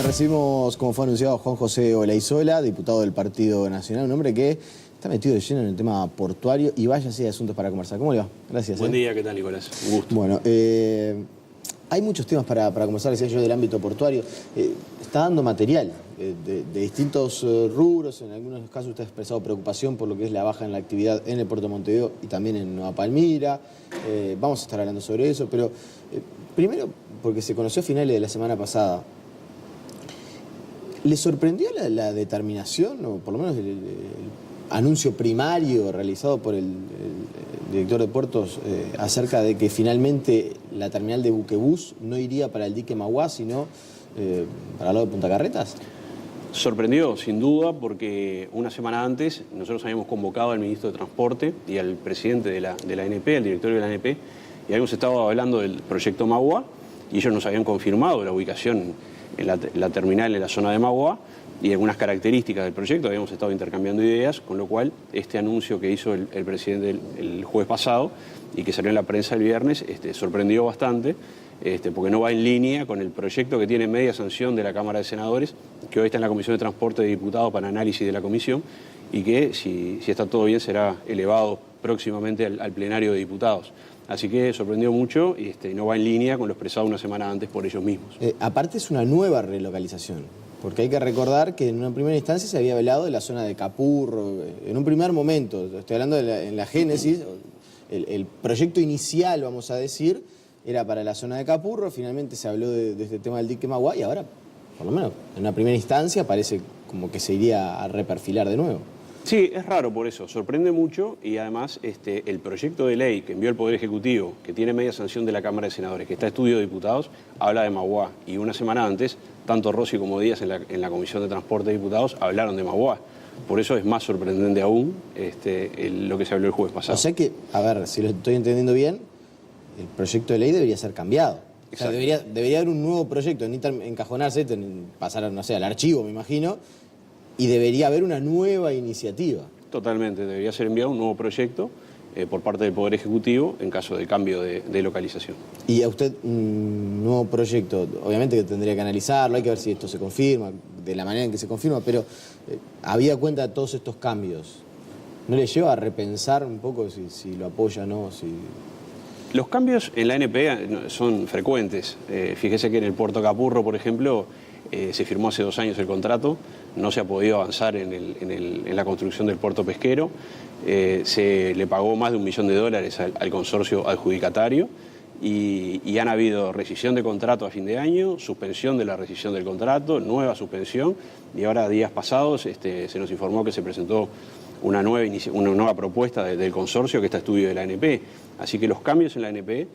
Recibimos, como fue anunciado, a Juan José Olaizola, diputado del Partido Nacional, un hombre que está metido de lleno en el tema portuario y vaya así de asuntos para conversar. ¿Cómo le va? Gracias. Buen día, ¿qué tal, Nicolás? Un gusto. Bueno, hay muchos temas para conversar, decía yo, del ámbito portuario. Está dando material de distintos rubros. En algunos casos usted ha expresado preocupación por lo que es la baja en la actividad en el puerto de Montevideo y también en Nueva Palmira. Vamos a estar hablando sobre eso, pero primero, porque se conoció a finales de la semana pasada, ¿le sorprendió la determinación, o por lo menos el anuncio primario realizado por el director de puertos acerca de que finalmente la terminal de buquebús no iría para el dique Mauá, sino para el lado de Punta Carretas? Sorprendió, sin duda, porque una semana antes nosotros habíamos convocado al ministro de Transporte y al presidente de la ANP, al directorio de la ANP, y habíamos estado hablando del proyecto Mauá, y ellos nos habían confirmado la ubicación en la terminal en la zona de Mauá y algunas características del proyecto. Habíamos estado intercambiando ideas, con lo cual este anuncio que hizo el presidente el jueves pasado y que salió en la prensa el viernes sorprendió bastante, porque no va en línea con el proyecto que tiene media sanción de la Cámara de Senadores, que hoy está en la Comisión de Transporte de Diputados para análisis de la Comisión y que, si está todo bien, será elevado próximamente al plenario de diputados. Así que sorprendió mucho y no va en línea con lo expresado una semana antes por ellos mismos. Aparte es una nueva relocalización, porque hay que recordar que en una primera instancia se había hablado de la zona de Capurro, en un primer momento, estoy hablando en la génesis, el proyecto inicial, vamos a decir, era para la zona de Capurro, finalmente se habló de este tema del dique Mauá y ahora, por lo menos en una primera instancia, parece como que se iría a reperfilar de nuevo. Sí, es raro por eso, sorprende mucho y además el proyecto de ley que envió el Poder Ejecutivo, que tiene media sanción de la Cámara de Senadores, que está a estudio de diputados, habla de Mauá. Y una semana antes, tanto Rossi como Díaz en la Comisión de Transporte de Diputados hablaron de Mauá. Por eso es más sorprendente aún lo que se habló el jueves pasado. O sea que, a ver, si lo estoy entendiendo bien, el proyecto de ley debería ser cambiado. O sea, debería haber un nuevo proyecto, ni encajonarse, pasar, no sé, al archivo, me imagino, y debería haber una nueva iniciativa. Totalmente, debería ser enviado un nuevo proyecto por parte del Poder Ejecutivo en caso de cambio de localización. Y a usted un nuevo proyecto, obviamente que tendría que analizarlo, hay que ver si esto se confirma, de la manera en que se confirma, pero habida cuenta de todos estos cambios, ¿no le lleva a repensar un poco si lo apoya o no? Los cambios en la ANP son frecuentes. Fíjese que en el puerto Capurro, por ejemplo, se firmó hace 2 años el contrato, no se ha podido avanzar en la construcción del puerto pesquero, se le pagó más de $1 millón al consorcio adjudicatario y han habido rescisión de contrato a fin de año, suspensión de la rescisión del contrato, nueva suspensión y ahora, días pasados, se nos informó que se presentó una nueva propuesta del consorcio que está a estudio de la ANP. Así que los cambios en la ANP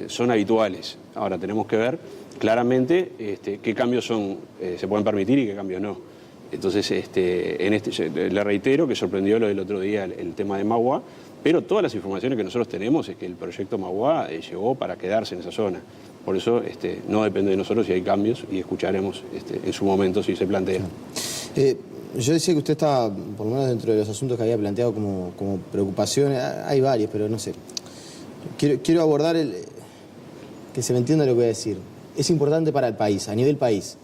son habituales. Ahora tenemos que ver claramente qué cambios se pueden permitir y qué cambios no. Entonces, le reitero que sorprendió lo del otro día el tema de Mauá, pero todas las informaciones que nosotros tenemos es que el proyecto Mauá llegó para quedarse en esa zona. Por eso no depende de nosotros si hay cambios y escucharemos en su momento si se plantea. Yo decía que usted estaba, por lo menos dentro de los asuntos que había planteado como preocupaciones, hay varios, pero no sé. Quiero abordar que se me entienda lo que voy a decir. Es importante para el país, a nivel país,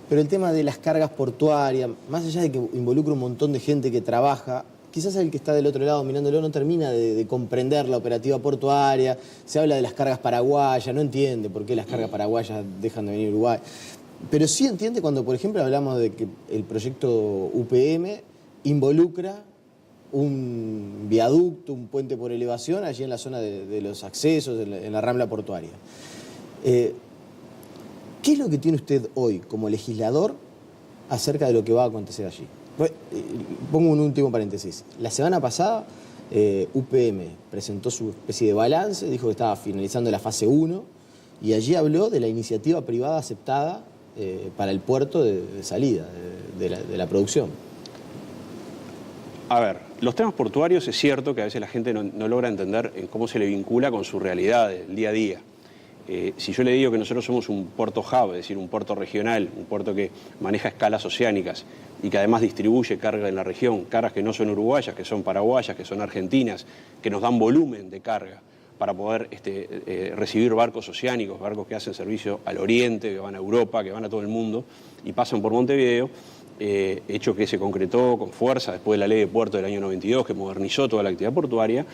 pero el tema de las cargas portuarias, más allá de que involucra un montón de gente que trabaja, quizás el que está del otro lado mirándolo no termina de comprender la operativa portuaria, se habla de las cargas paraguayas, no entiende por qué las cargas paraguayas dejan de venir a Uruguay. Pero sí entiende cuando, por ejemplo, hablamos de que el proyecto UPM involucra un viaducto, un puente por elevación, allí en la zona de los accesos, en la rambla portuaria. ¿Qué es lo que tiene usted hoy como legislador acerca de lo que va a acontecer allí? Pongo un último paréntesis. La semana pasada, UPM presentó su especie de balance, dijo que estaba finalizando la fase 1 y allí habló de la iniciativa privada aceptada para el puerto de salida de la producción. A ver, los temas portuarios es cierto que a veces la gente no logra entender en cómo se le vincula con su realidad del día a día. Si yo le digo que nosotros somos un puerto hub, es decir, un puerto regional, un puerto que maneja escalas oceánicas y que además distribuye carga en la región, cargas que no son uruguayas, que son paraguayas, que son argentinas, que nos dan volumen de carga para poder recibir barcos oceánicos, barcos que hacen servicio al oriente, que van a Europa, que van a todo el mundo y pasan por Montevideo, hecho que se concretó con fuerza después de la ley de puerto del año 92, que modernizó toda la actividad portuaria.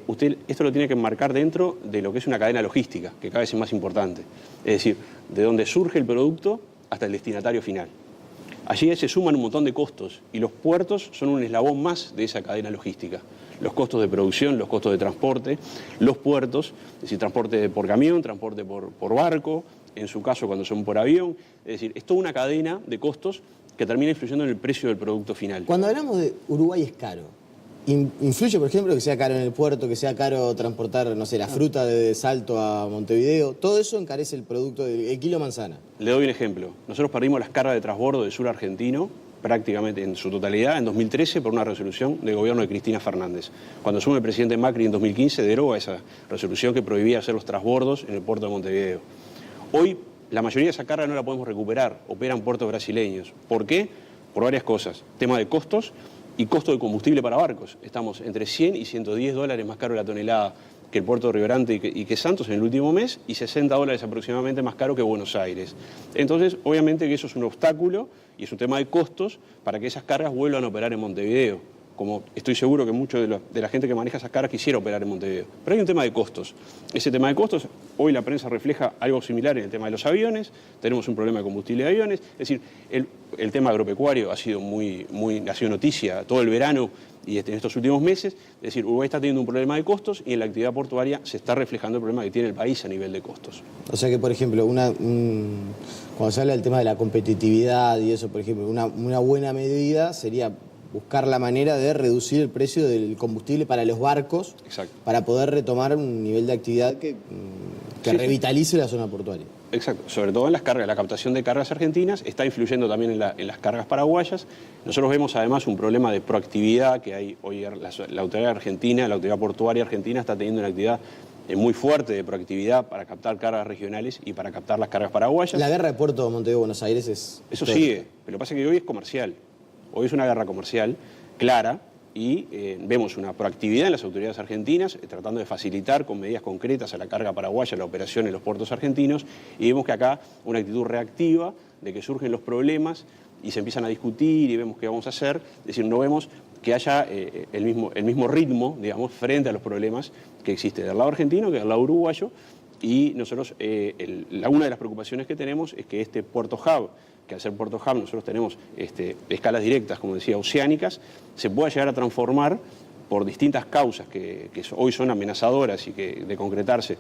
Usted esto lo tiene que enmarcar dentro de lo que es una cadena logística, que cada vez es más importante. Es decir, de donde surge el producto hasta el destinatario final. Allí se suman un montón de costos y los puertos son un eslabón más de esa cadena logística. Los costos de producción, los costos de transporte, los puertos, es decir, transporte por camión, transporte por barco, en su caso cuando son por avión. Es decir, es toda una cadena de costos que termina influyendo en el precio del producto final. Cuando hablamos de Uruguay es caro, ¿influye, por ejemplo, que sea caro en el puerto, que sea caro transportar, no sé, la fruta de Salto a Montevideo? Todo eso encarece el producto del kilo manzana. Le doy un ejemplo. Nosotros perdimos las cargas de transbordo del sur argentino prácticamente en su totalidad en 2013 por una resolución del gobierno de Cristina Fernández. Cuando asume el presidente Macri en 2015 deroga esa resolución que prohibía hacer los transbordos en el puerto de Montevideo. Hoy la mayoría de esa carga no la podemos recuperar, operan puertos brasileños. ¿Por qué? Por varias cosas. Tema de costos y costo de combustible para barcos. Estamos entre 100 y 110 dólares más caro la tonelada que el puerto de Río Grande y que Santos en el último mes, y 60 dólares aproximadamente más caro que Buenos Aires. Entonces, obviamente que eso es un obstáculo y es un tema de costos para que esas cargas vuelvan a operar en Montevideo. Como estoy seguro que mucha de la gente que maneja esas cargas quisiera operar en Montevideo. Pero hay un tema de costos. Ese tema de costos, hoy la prensa refleja algo similar en el tema de los aviones. Tenemos un problema de combustible de aviones. Es decir, el tema agropecuario ha sido noticia todo el verano y en estos últimos meses. Es decir, Uruguay está teniendo un problema de costos y en la actividad portuaria se está reflejando el problema que tiene el país a nivel de costos. O sea que, por ejemplo, cuando se habla del tema de la competitividad y eso, por ejemplo, una buena medida sería buscar la manera de reducir el precio del combustible para los barcos. Exacto. Para poder retomar un nivel de actividad que revitalice la zona portuaria. Exacto, sobre todo en las cargas, la captación de cargas argentinas está influyendo también en las cargas paraguayas. Nosotros vemos además un problema de proactividad que hay hoy. La autoridad argentina, la autoridad portuaria argentina está teniendo una actividad muy fuerte de proactividad para captar cargas regionales y para captar las cargas paraguayas. La guerra de Puerto de Montevideo-Buenos Aires es... Eso sigue, pero lo que pasa es que hoy es comercial. Hoy es una guerra comercial clara y vemos una proactividad en las autoridades argentinas tratando de facilitar con medidas concretas a la carga paraguaya la operación en los puertos argentinos, y vemos que acá una actitud reactiva de que surgen los problemas y se empiezan a discutir y vemos qué vamos a hacer. Es decir, no vemos que haya el mismo ritmo, digamos, frente a los problemas que existe del lado argentino que del lado uruguayo. Y nosotros, una de las preocupaciones que tenemos es que este puerto hub, que al ser puerto hub nosotros tenemos escalas directas, como decía, oceánicas, se pueda llegar a transformar por distintas causas que hoy son amenazadoras y que de concretarse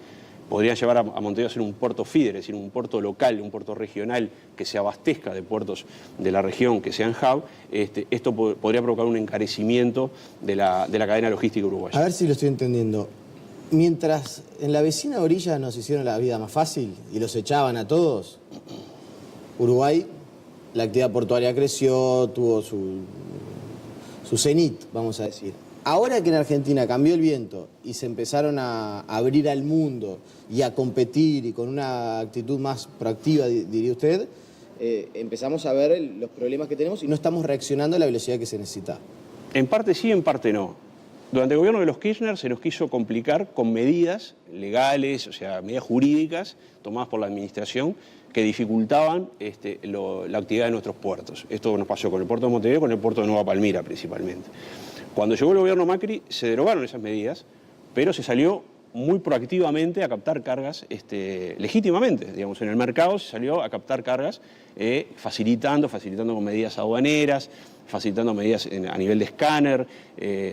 podrían llevar a Montevideo a ser un puerto feeder, es decir, un puerto local, un puerto regional que se abastezca de puertos de la región que sean hub. Esto podría provocar un encarecimiento de la cadena logística uruguaya. A ver si lo estoy entendiendo. Mientras en la vecina orilla nos hicieron la vida más fácil y los echaban a todos, Uruguay, la actividad portuaria creció, tuvo su cenit, vamos a decir. Ahora que en Argentina cambió el viento y se empezaron a abrir al mundo y a competir y con una actitud más proactiva, diría usted, empezamos a ver los problemas que tenemos y no estamos reaccionando a la velocidad que se necesita. En parte sí, en parte no. Durante el gobierno de los Kirchner se nos quiso complicar con medidas legales, o sea, medidas jurídicas tomadas por la administración que dificultaban la actividad de nuestros puertos. Esto nos pasó con el puerto de Montevideo y con el puerto de Nueva Palmira principalmente. Cuando llegó el gobierno Macri se derogaron esas medidas, pero se salió muy proactivamente a captar cargas legítimamente. Digamos, en el mercado se salió a captar cargas facilitando con medidas aduaneras, facilitando medidas a nivel de escáner.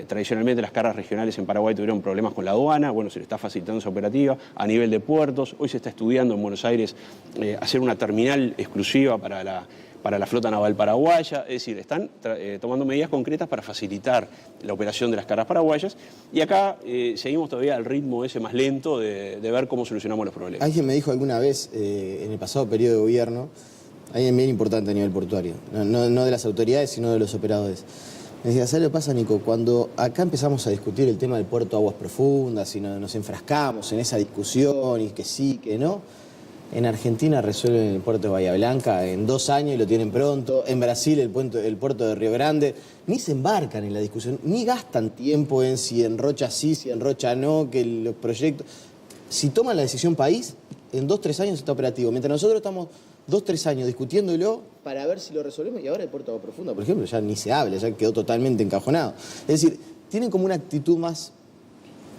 Tradicionalmente las cargas regionales en Paraguay tuvieron problemas con la aduana, bueno, se le está facilitando esa operativa. A nivel de puertos, hoy se está estudiando en Buenos Aires hacer una terminal exclusiva para la flota naval paraguaya. Es decir, están tomando medidas concretas para facilitar la operación de las cargas paraguayas, y acá seguimos todavía al ritmo ese más lento de ver cómo solucionamos los problemas. Alguien me dijo alguna vez, en el pasado periodo de gobierno, alguien bien importante a nivel portuario, no de las autoridades, sino de los operadores. Me decía, ¿sabes lo que pasa, Nico? Cuando acá empezamos a discutir el tema del puerto Aguas Profundas y nos enfrascamos en esa discusión y que sí, que no, En Argentina resuelven el puerto de Bahía Blanca en 2 años y lo tienen pronto. En Brasil el puerto de Río Grande. Ni se embarcan en la discusión, ni gastan tiempo en si en Rocha sí, si en Rocha no, que los proyectos... Si toman la decisión país, en 2-3 años está operativo. Mientras nosotros estamos 2-3 años discutiéndolo para ver si lo resolvemos. Y ahora el puerto de Agua Profunda, por ejemplo, ya ni se habla, ya quedó totalmente encajonado. Es decir, tienen como una actitud más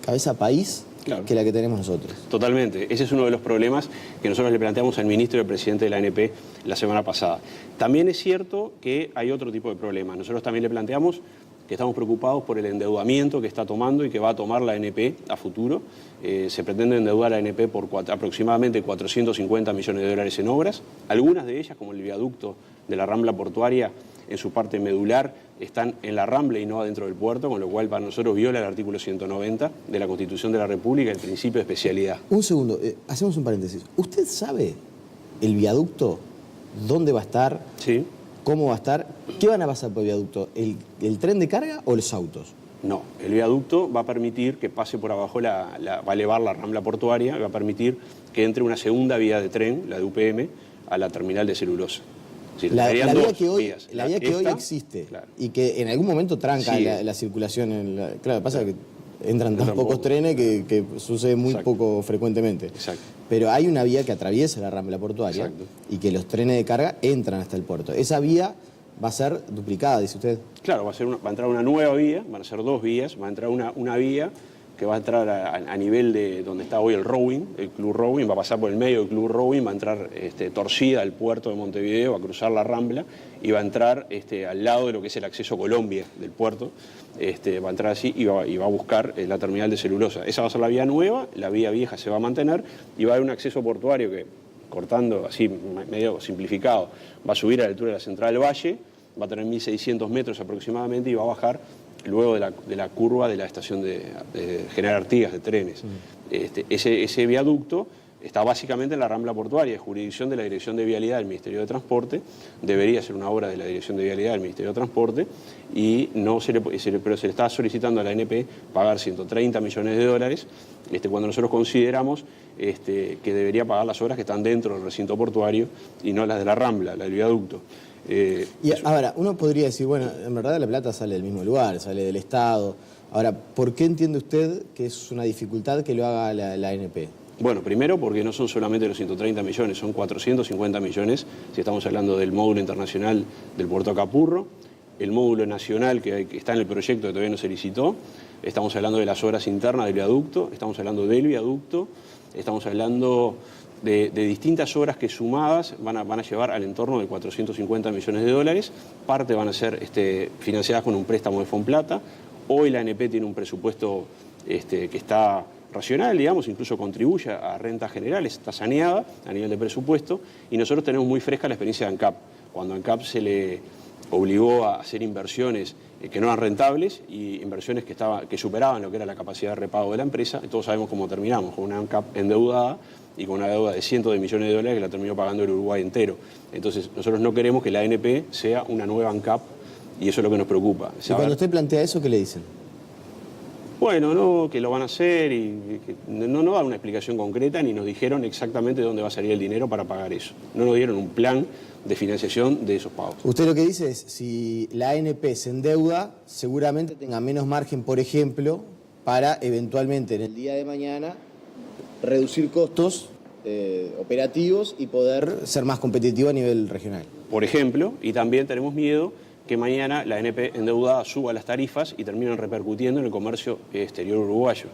cabeza país, claro, que la que tenemos nosotros. Totalmente. Ese es uno de los problemas que nosotros le planteamos al ministro y al presidente de la ANP la semana pasada. También es cierto que hay otro tipo de problemas. Nosotros también le planteamos que estamos preocupados por el endeudamiento que está tomando y que va a tomar la ANP a futuro. Se pretende endeudar a la ANP por aproximadamente 450 millones de dólares en obras. Algunas de ellas, como el viaducto de la Rambla Portuaria, en su parte medular, están en la Rambla y no adentro del puerto, con lo cual para nosotros viola el artículo 190 de la Constitución de la República, el principio de especialidad. Un segundo, hacemos un paréntesis. ¿Usted sabe el viaducto, dónde va a estar? Sí. ¿Cómo va a estar? ¿Qué van a pasar por el viaducto? ¿El tren de carga o los autos? No, el viaducto va a permitir que pase por abajo, va a elevar la Rambla Portuaria, va a permitir que entre una segunda vía de tren, la de UPM, a la terminal de celulosa. Sí, la vía que hoy existe, claro, y que en algún momento tranca sí, la circulación. Claro, pasa que entran tan pocos trenes que sucede muy poco frecuentemente. Exacto. Pero hay una vía que atraviesa la Rambla Portuaria. Exacto. Y que los trenes de carga entran hasta el puerto. Esa vía va a ser duplicada, dice usted. Claro, va a entrar una nueva vía, van a ser 2 vías, va a entrar una vía que va a entrar a nivel de donde está hoy el rowing, el Club Rowing, va a pasar por el medio del Club Rowing, va a entrar torcida al puerto de Montevideo, va a cruzar la Rambla y va a entrar al lado de lo que es el acceso Colombia del puerto, va a entrar así y va a buscar la terminal de celulosa. Esa va a ser la vía nueva, la vía vieja se va a mantener y va a haber un acceso portuario que, cortando así medio simplificado, va a subir a la altura de la Central del Valle, va a tener 1.600 metros aproximadamente y va a bajar luego de la curva de la estación de General Artigas de trenes. Ese viaducto está básicamente en la Rambla Portuaria, es jurisdicción de la Dirección de Vialidad del Ministerio de Transporte, debería ser una obra de la Dirección de Vialidad del Ministerio de Transporte, y pero se le está solicitando a la ANP pagar 130 millones de dólares, cuando nosotros consideramos que debería pagar las obras que están dentro del recinto portuario y no las de la Rambla, la del viaducto. Y ahora, uno podría decir, bueno, en verdad la plata sale del mismo lugar, sale del Estado. Ahora, ¿por qué entiende usted que es una dificultad que lo haga la ANP? Bueno, primero porque no son solamente los 130 millones, son 450 millones si estamos hablando del módulo internacional del puerto Capurro, el módulo nacional que está en el proyecto que todavía no se licitó, estamos hablando de las obras internas del viaducto, estamos hablando del viaducto, estamos hablando de distintas obras que sumadas van a llevar al entorno de 450 millones de dólares. Parte van a ser financiadas con un préstamo de Fonplata. Hoy la ANP tiene un presupuesto que está racional, digamos, incluso contribuye a rentas generales, está saneada a nivel de presupuesto, y nosotros tenemos muy fresca la experiencia de ANCAP. Cuando a ANCAP se le obligó a hacer inversiones que no eran rentables y inversiones que superaban lo que era la capacidad de repago de la empresa, todos sabemos cómo terminamos, con una ANCAP endeudada y con una deuda de cientos de millones de dólares que la terminó pagando el Uruguay entero. Entonces, nosotros no queremos que la ANP sea una nueva ANCAP y eso es lo que nos preocupa. Y cuando usted plantea eso, ¿qué le dicen? Bueno, no, que lo van a hacer y que no dan una explicación concreta ni nos dijeron exactamente dónde va a salir el dinero para pagar eso. No nos dieron un plan de financiación de esos pagos. Usted lo que dice es, si la ANP se endeuda, seguramente tenga menos margen, por ejemplo, para eventualmente en el día de mañana reducir costos operativos y poder ser más competitivo a nivel regional. Por ejemplo, y también tenemos miedo que mañana la ANP endeudada suba las tarifas y terminen repercutiendo en el comercio exterior uruguayo,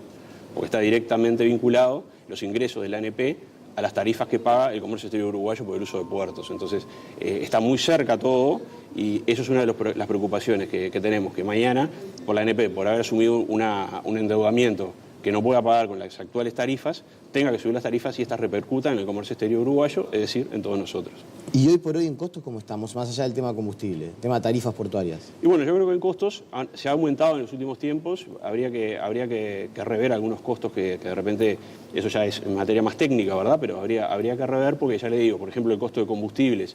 porque está directamente vinculado los ingresos de la ANP a las tarifas que paga el comercio exterior uruguayo por el uso de puertos. Entonces, está muy cerca todo y eso es una de las preocupaciones que tenemos, que mañana, por la ANP, por haber asumido un endeudamiento que no pueda pagar con las actuales tarifas, tenga que subir las tarifas y estas repercutan en el comercio exterior uruguayo, es decir, en todos nosotros. Y hoy por hoy en costos, ¿cómo estamos? Más allá del tema combustible, tema tarifas portuarias. Y bueno, yo creo que en costos se ha aumentado en los últimos tiempos. Habría que rever algunos costos que de repente, eso ya es en materia más técnica, ¿verdad? Pero habría que rever porque ya le digo, por ejemplo, el costo de combustibles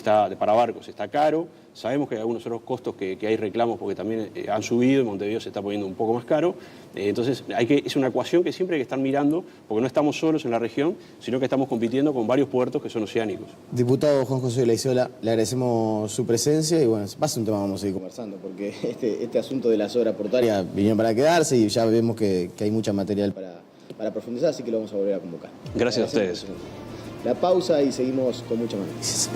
para barcos está caro. Sabemos que hay algunos otros costos que hay reclamos porque también han subido y Montevideo se está poniendo un poco más caro. Entonces es una ecuación que siempre hay que estar mirando porque no estamos solos en la región, sino que estamos compitiendo con varios puertos que son oceánicos. Diputado Juan José Laizola, le agradecemos su presencia y bueno, va a ser un tema que vamos a seguir conversando porque este asunto de las obras portuarias vinieron para quedarse y ya vemos que hay mucha material para profundizar, así que lo vamos a volver a convocar. Gracias a ustedes. La pausa y seguimos con mucha más noticias.